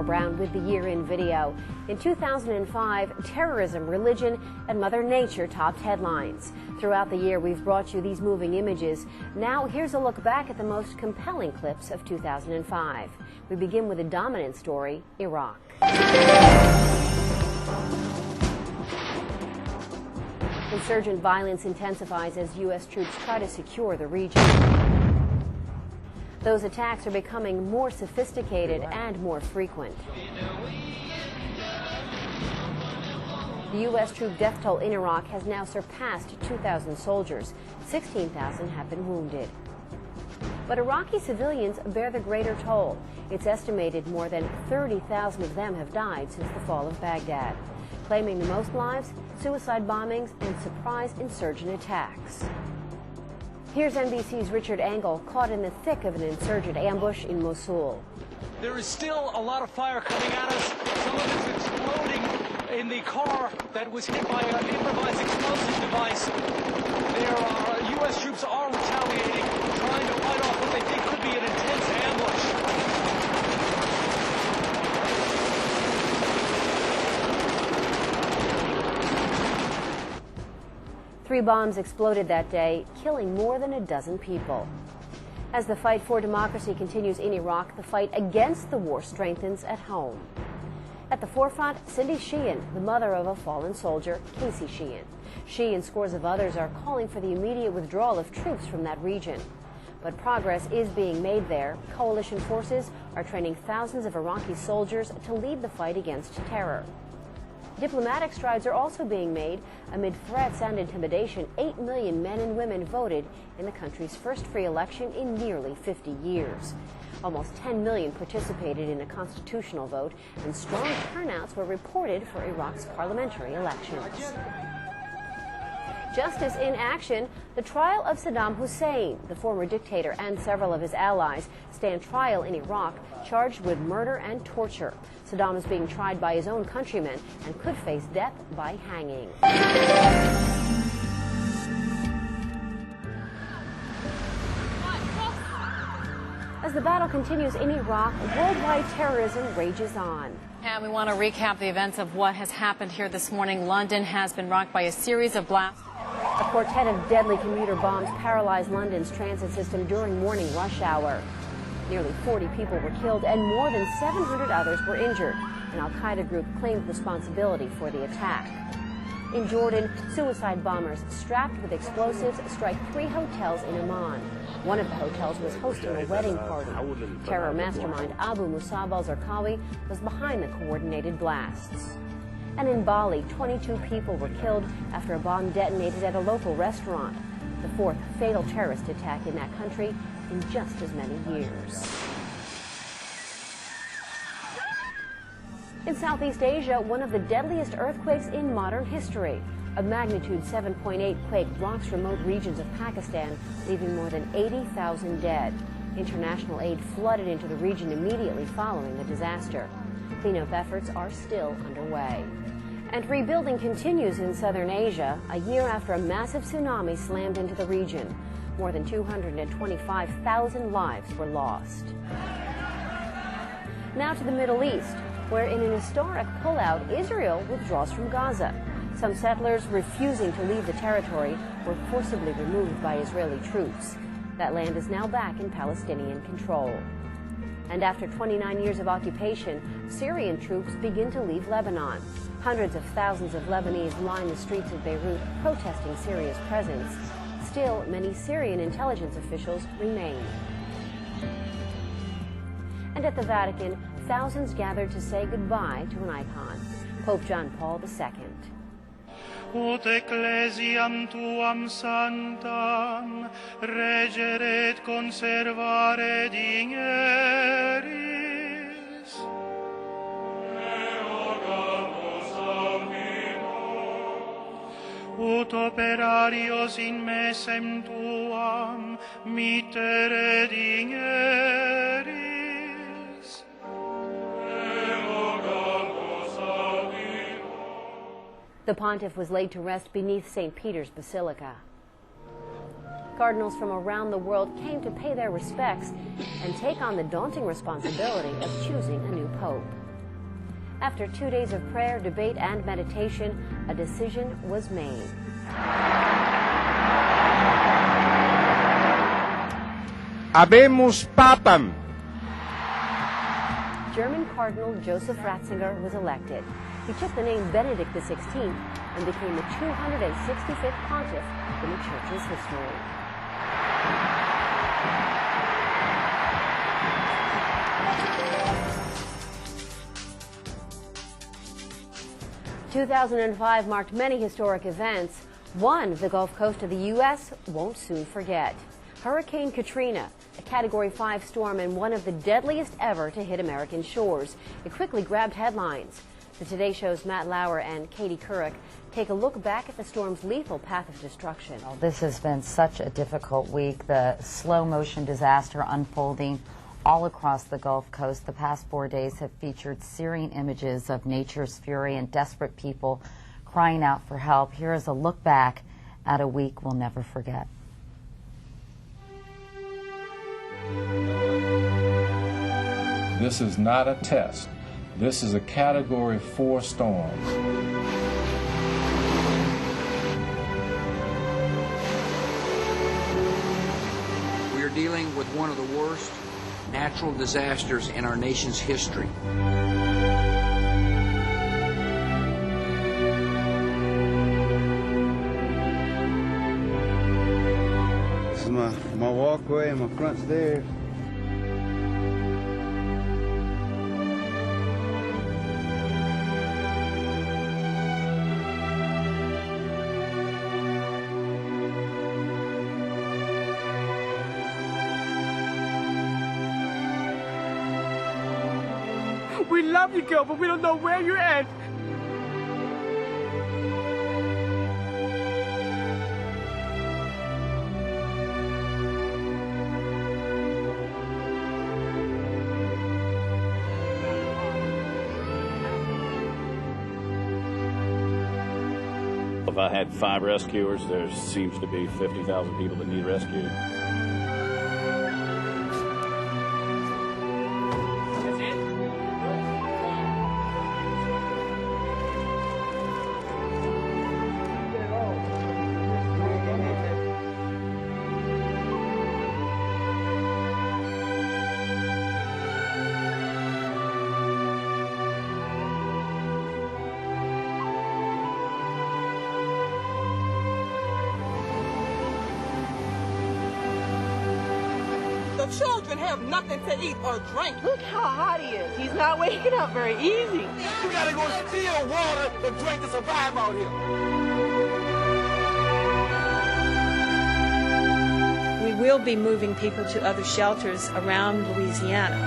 Brown with the Year in video. In 2005, terrorism, religion, and Mother Nature topped headlines. Throughout the year, we've brought you these moving images. Now, here's a look back at the most compelling clips of 2005. We begin with a dominant story, Iraq. Insurgent violence intensifies as U.S. troops try to secure the region. Those attacks are becoming more sophisticated and more frequent. The U.S. troop death toll in Iraq has now surpassed 2,000 soldiers. 16,000 have been wounded. But Iraqi civilians bear the greater toll. It's estimated more than 30,000 of them have died since the fall of Baghdad. Claiming the most lives, suicide bombings, and surprise insurgent attacks. Here's NBC's Richard Engel, caught in the thick of an insurgent ambush in Mosul. There is still a lot of fire coming at us. Some of it's exploding in the car that was hit by an improvised explosive device. U.S. troops are retaliating, trying to fight off what they think could be an intense ambush. Three bombs exploded that day, killing more than a dozen people. As the fight for democracy continues in Iraq, the fight against the war strengthens at home. At the forefront, Cindy Sheehan, the mother of a fallen soldier, Casey Sheehan. She and scores of others are calling for the immediate withdrawal of troops from that region. But progress is being made there. Coalition forces are training thousands of Iraqi soldiers to lead the fight against terror. Diplomatic strides are also being made. Amid threats and intimidation, 8 million men and women voted in the country's first free election in nearly 50 years. Almost 10 million participated in a constitutional vote, and strong turnouts were reported for Iraq's parliamentary elections. Justice in action. The trial of Saddam Hussein, the former dictator, and several of his allies stand trial in Iraq, charged with murder and torture. Saddam is being tried by his own countrymen and could face death by hanging. As the battle continues in Iraq, worldwide terrorism rages on. And we want to recap the events of what has happened here this morning. London has been rocked by a series of blasts. A quartet of deadly commuter bombs paralyzed London's transit system during morning rush hour. Nearly 40 people were killed and more than 700 others were injured. An al-Qaeda group claimed responsibility for the attack. In Jordan, suicide bombers strapped with explosives strike 3 hotels in Amman. One of the hotels was hosting a wedding party. Terror mastermind Abu Musab al-Zarqawi was behind the coordinated blasts. And in Bali, 22 people were killed after a bomb detonated at a local restaurant. The 4th fatal terrorist attack in that country in just as many years. In Southeast Asia, one of the deadliest earthquakes in modern history. A magnitude 7.8 quake rocks remote regions of Pakistan, leaving more than 80,000 dead. International aid flooded into the region immediately following the disaster. Cleanup efforts are still underway. And rebuilding continues in southern Asia, a year after a massive tsunami slammed into the region. More than 225,000 lives were lost. Now to the Middle East, where in an historic pullout, Israel withdraws from Gaza. Some settlers refusing to leave the territory were forcibly removed by Israeli troops. That land is now back in Palestinian control. And after 29 years of occupation, Syrian troops begin to leave Lebanon. Hundreds of thousands of Lebanese line the streets of Beirut protesting Syria's presence. Still, many Syrian intelligence officials remain. And at the Vatican, thousands gathered to say goodbye to an icon, Pope John Paul II. Ut ecclesiam tuam sanctam regeret conservare digneris. Ut operarios in mesem tuam mittere digneris. The pontiff was laid to rest beneath St. Peter's Basilica. Cardinals from around the world came to pay their respects and take on the daunting responsibility of choosing a new pope. After 2 days of prayer, debate, and meditation, a decision was made. Habemus Papam. German Cardinal Joseph Ratzinger was elected. He took the name Benedict XVI and became the 265th pontiff in the Church's history. "2005 marked many historic events. One the Gulf Coast of the U.S. won't soon forget. Hurricane Katrina, a Category 5 storm and one of the deadliest ever to hit American shores. It quickly grabbed headlines. The Today Show's Matt Lauer and Katie Couric take a look back at the storm's lethal path of destruction. This has been such a difficult week. The slow-motion disaster unfolding all across the Gulf Coast. The past 4 days have featured searing images of nature's fury and desperate people crying out for help. Here is a look back at a week we'll never forget. This is not a test. This is a Category 4 storm. We are dealing with one of the worst natural disasters in our nation's history. This is my walkway and my front stairs. We love you, girl, but we don't know where you're at. If I had 5 rescuers, there seems to be 50,000 people that need rescued. The children have nothing to eat or drink. Look how hot he is. He's not waking up very easy. You gotta go steal water and drink to survive out here. We will be moving people to other shelters around Louisiana.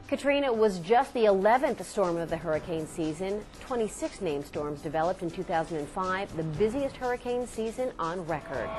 Katrina was just the 11th storm of the hurricane season. 26 named storms developed in 2005, the busiest hurricane season on record.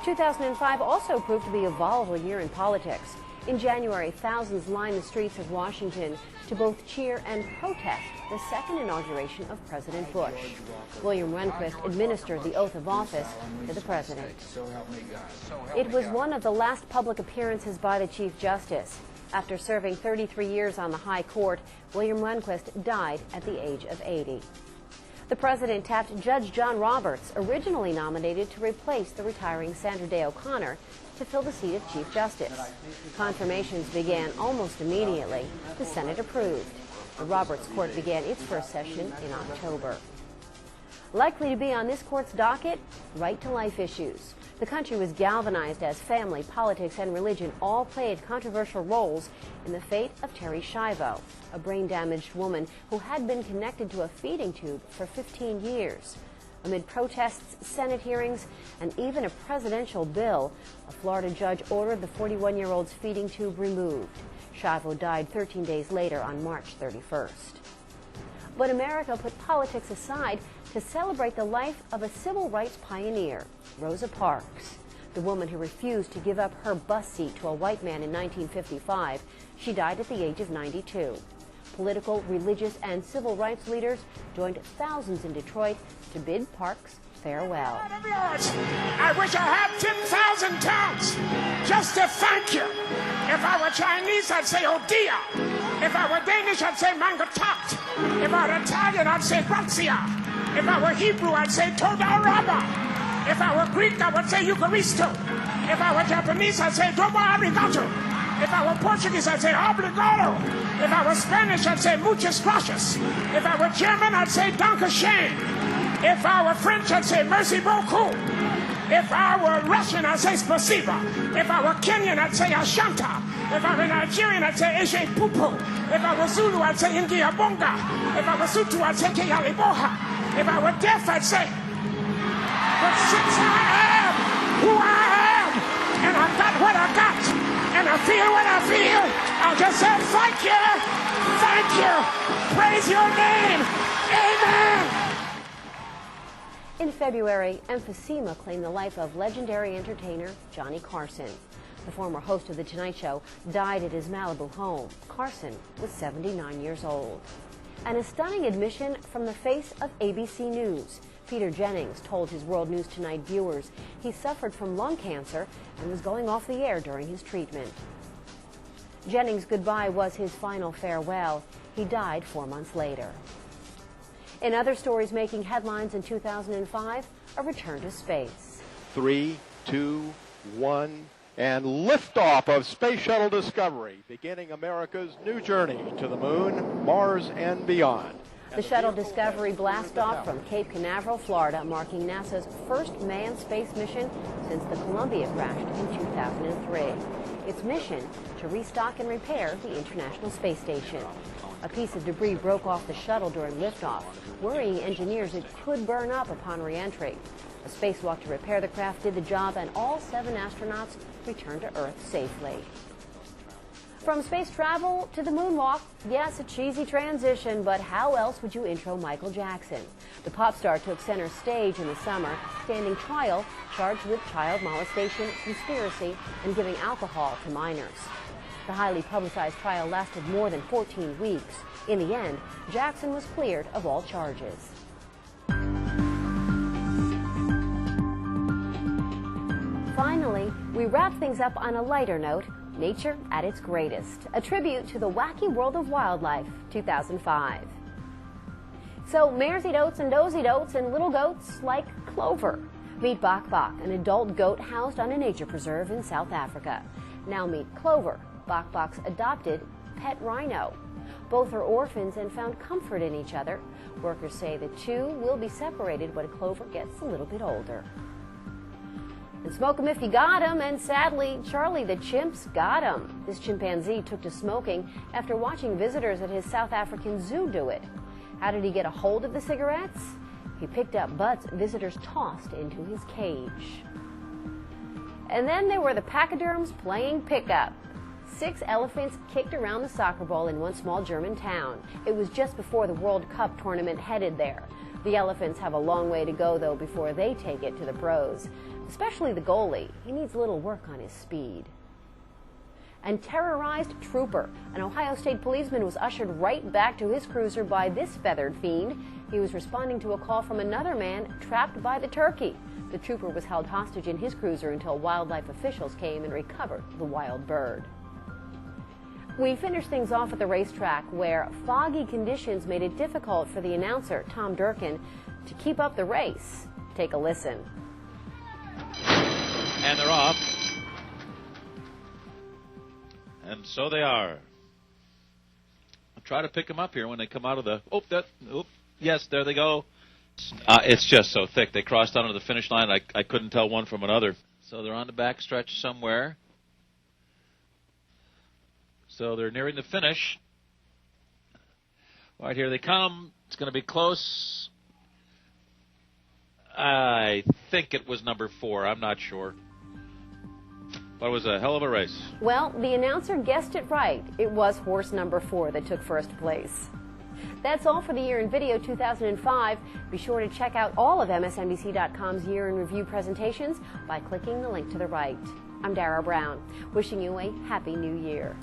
2005 also proved to be a volatile year in politics. In January, thousands lined the streets of Washington to both cheer and protest the second inauguration of President Bush. William Rehnquist administered the oath of office to the president. It was one of the last public appearances by the Chief Justice. After serving 33 years on the High Court, William Rehnquist died at the age of 80. The president tapped Judge John Roberts, originally nominated to replace the retiring Sandra Day O'Connor, to fill the seat of Chief Justice. Confirmations began almost immediately. The Senate approved. The Roberts Court began its first session in October. Likely to be on this court's docket, right-to-life issues. The country was galvanized as family, politics, and religion all played controversial roles in the fate of Terri Schiavo, a brain-damaged woman who had been connected to a feeding tube for 15 years. Amid protests, Senate hearings, and even a presidential bill, a Florida judge ordered the 41-year-old's feeding tube removed. Schiavo died 13 days later on March 31st. But America put politics aside to celebrate the life of a civil rights pioneer, Rosa Parks. the woman who refused to give up her bus seat to a white man in 1955. She died at the age of 92. Political, religious, and civil rights leaders joined thousands in Detroit to bid parks farewell. I wish I had 10,000 tongues just to thank you. If I were Chinese, I'd say oh dear. If I were Danish, I'd say mangatat. If I were Italian, I'd say grazia. If I were Hebrew, I'd say toda rabba. If I were Greek, I would say Eucharisto. If I were Japanese, I'd say domo arigato. If I were Portuguese, I'd say obrigado. If I were Spanish, I'd say muchas gracias. If I were German, I'd say danke schön. If I were French, I'd say merci beaucoup. If I were Russian, I'd say spasiba. If I were Kenyan, I'd say ashanta. If I were Nigerian, I'd say eshe pupu. If I were Zulu, I'd say india bonga. If I were Sutu, I'd say keyali boha. If I were deaf, I'd say, but since I am who I am, and I got what I got, and I feel what I feel, I'll just say thank you, praise your name, amen. In February, emphysema claimed the life of legendary entertainer Johnny Carson. The former host of The Tonight Show died at his Malibu home. Carson was 79 years old. And a stunning admission from the face of ABC News. Peter Jennings told his World News Tonight viewers he suffered from lung cancer and was going off the air during his treatment. Jennings' goodbye was his final farewell. He died 4 months later. In other stories making headlines in 2005, a return to space. 3, 2, 1, and liftoff of Space Shuttle Discovery, beginning America's new journey to the moon, Mars, and beyond. The shuttle Discovery blasted off from Cape Canaveral, Florida, marking NASA's first manned space mission since the Columbia crashed in 2003. Its mission to restock and repair the International Space Station. A piece of debris broke off the shuttle during liftoff, worrying engineers it could burn up upon re-entry. A spacewalk to repair the craft did the job, and all 7 astronauts returned to Earth safely. From space travel to the moonwalk, yes, a cheesy transition, but how else would you intro Michael Jackson? The pop star took center stage in the summer, standing trial, charged with child molestation, conspiracy, and giving alcohol to minors. The highly publicized trial lasted more than 14 weeks. In the end, Jackson was cleared of all charges. Finally, we wrap things up on a lighter note, nature at its greatest, a tribute to the wacky world of wildlife, 2005. So mares eat oats and does eat oats, and little goats like clover. Meet Bak Bak, an adult goat housed on a nature preserve in South Africa. Now meet Clover, Bak Bak's adopted pet rhino. Both are orphans and found comfort in each other. Workers say the two will be separated when Clover gets a little bit older. And smoke 'em if you got 'em, and sadly, Charlie the chimp's got 'em. This chimpanzee took to smoking after watching visitors at his South African zoo do it. How did he get a hold of the cigarettes? He picked up butts visitors tossed into his cage. And then there were the pachyderms playing pickup. 6 elephants kicked around the soccer ball in one small German town. It was just before the World Cup tournament headed there. The elephants have a long way to go, though, before they take it to the pros. Especially the goalie. He needs a little work on his speed. And terrorized trooper. An Ohio State policeman was ushered right back to his cruiser by this feathered fiend. He was responding to a call from another man trapped by the turkey. The trooper was held hostage in his cruiser until wildlife officials came and recovered the wild bird. We finished things off at the racetrack, where foggy conditions made it difficult for the announcer, Tom Durkin, to keep up the race. Take a listen. And they're off. And so they are. I'll try to pick them up here when they come out of the... Yes, there they go. It's just so thick. They crossed onto the finish line. I couldn't tell one from another. So they're on the back stretch somewhere. So they're nearing the finish. All right, here they come. It's going to be close. I think it was number 4. I'm not sure. But it was a hell of a race. Well, the announcer guessed it right. It was horse number 4 that took first place. That's all for the Year in Video 2005. Be sure to check out all of MSNBC.com's Year in Review presentations by clicking the link to the right. I'm Dara Brown, wishing you a Happy New Year.